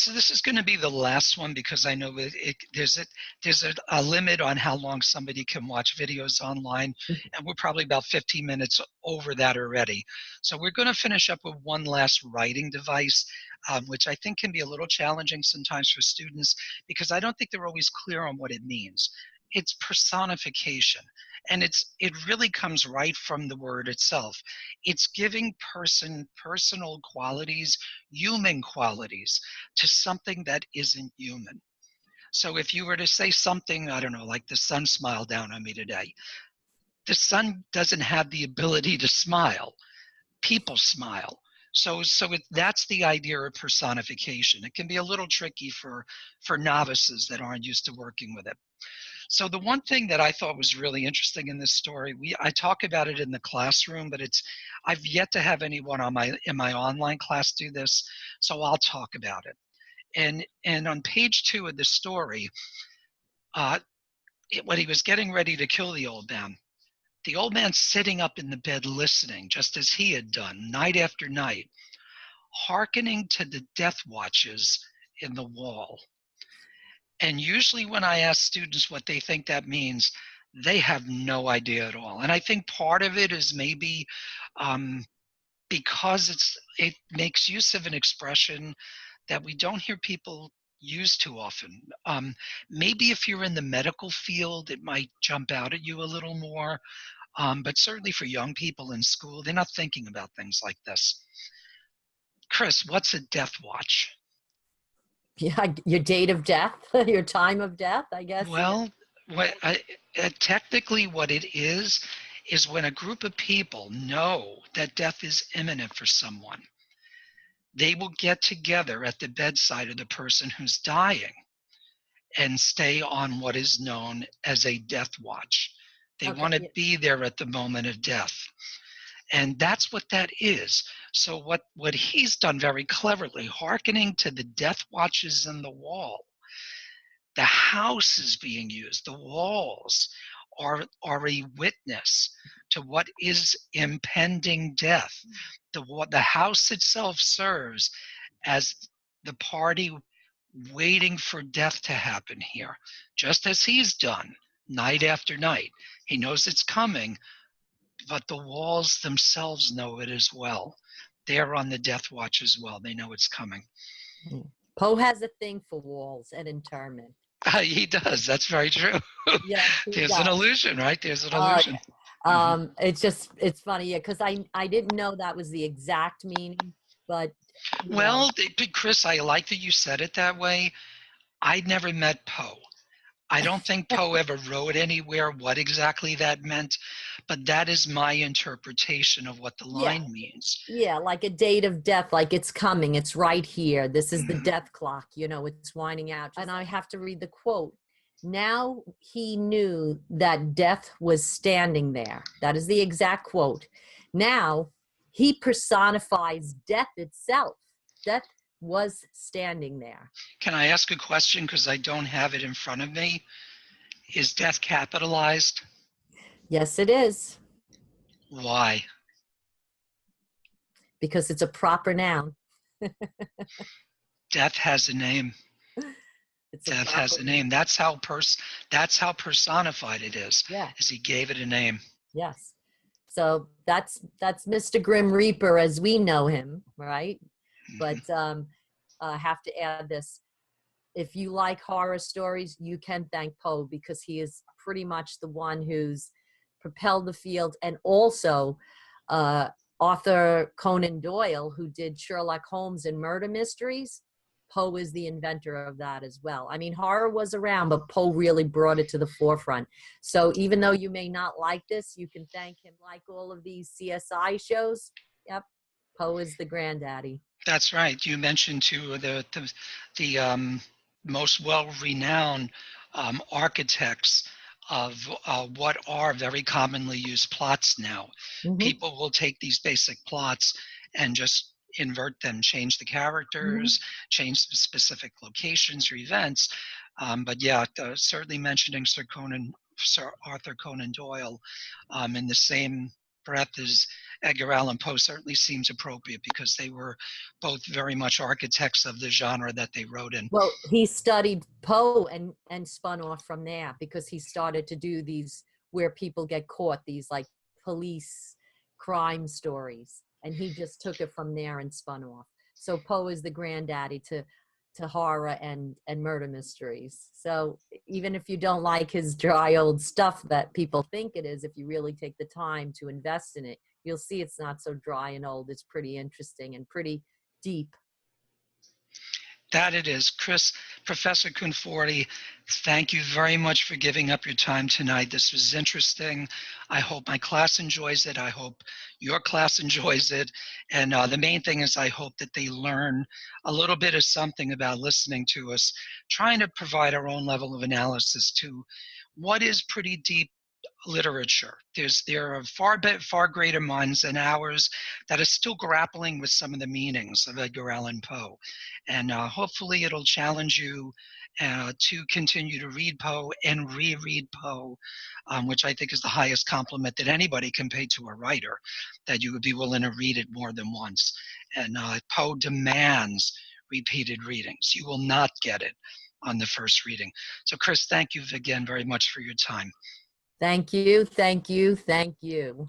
so this is going to be the last one because I know there's a limit on how long somebody can watch videos online, and we're probably about 15 minutes over that already. So we're going to finish up with one last writing device, which I think can be a little challenging sometimes for students because I don't think they're always clear on what it means. It's personification, and it really comes right from the word itself. It's giving personal qualities, human qualities, to something that isn't human. So if you were to say something, I don't know, like the sun smiled down on me today, the sun doesn't have the ability to smile. People smile. That's the idea of personification. It can be a little tricky for novices that aren't used to working with it. So the one thing that I thought was really interesting in this story, I talk about it in the classroom, but I've yet to have anyone in my online class do this, so I'll talk about it. And on page 2 of the story, when he was getting ready to kill the old man's sitting up in the bed listening, just as he had done night after night, hearkening to the death watches in the wall. And usually when I ask students what they think that means, they have no idea at all. And I think part of it is maybe because it makes use of an expression that we don't hear people use too often. Maybe if you're in the medical field, it might jump out at you a little more. But certainly for young people in school, they're not thinking about things like this. Chris, what's a death watch? Yeah, your date of death, your time of death, I guess. Well, technically what it is when a group of people know that death is imminent for someone, they will get together at the bedside of the person who's dying and stay on what is known as a death watch. They want to be there at the moment of death. And that's what that is. So what he's done very cleverly, hearkening to the death watches in the wall, the house is being used, the walls are a witness to what is impending death. The house itself serves as the party waiting for death to happen here, just as he's done night after night. He knows it's coming, but the walls themselves know it as well. They're on the death watch as well. They know it's coming. Poe has a thing for walls and interment. He does. That's very true. Yeah, There's an illusion, right? There's an illusion. It's funny, yeah, because I didn't know that was the exact meaning, but well, Chris, I like that you said it that way. I'd never met Poe. I don't think Poe ever wrote anywhere what exactly that meant, but that is my interpretation of what the line means. Yeah, like a date of death, like it's coming, it's right here. This is the death clock, it's winding out. And I have to read the quote. Now he knew that death was standing there. That is the exact quote. Now he personifies death itself. Death was standing there. Can I ask a question because I don't have it in front of me? Is death capitalized? Yes, it is. Why? Because it's a proper noun. Death has a name. Death has a name. That's how personified it is. Yeah. Is he gave it a name. Yes. So that's Mr. Grim Reaper as we know him, right? But I have to add this. If you like horror stories, you can thank Poe because he is pretty much the one who's propelled the field. And also Arthur Conan Doyle, who did Sherlock Holmes and murder mysteries, Poe is the inventor of that as well. I mean, horror was around, but Poe really brought it to the forefront. So even though you may not like this, you can thank him. Like all of these CSI shows, yep, Poe is the granddaddy. That's right. You mentioned too the most well-renowned architects of what are very commonly used plots now. Mm-hmm. People will take these basic plots and just invert them, change the characters, change the specific locations or events. But yeah, certainly mentioning Sir Arthur Conan Doyle in the same breadth as Edgar Allan Poe certainly seems appropriate, because they were both very much architects of the genre that they wrote in. Well, he studied Poe and spun off from there, because he started to do these where people get caught, these like police crime stories, and he just took it from there and spun off. So Poe is the granddaddy to horror and murder mysteries. So even if you don't like his dry old stuff that people think it is, if you really take the time to invest in it, you'll see it's not so dry and old. It's pretty interesting and pretty deep. That it is. Chris, Professor Conforti, thank you very much for giving up your time tonight. This was interesting. I hope my class enjoys it. I hope your class enjoys it. And the main thing is, I hope that they learn a little bit of something about listening to us, trying to provide our own level of analysis to what is pretty deep literature. There are far greater minds than ours that are still grappling with some of the meanings of Edgar Allan Poe, and hopefully it'll challenge you to continue to read Poe and reread Poe, which I think is the highest compliment that anybody can pay to a writer, that you would be willing to read it more than once. And Poe demands repeated readings. You will not get it on the first reading. So, Chris, thank you again very much for your time. Thank you, thank you, thank you.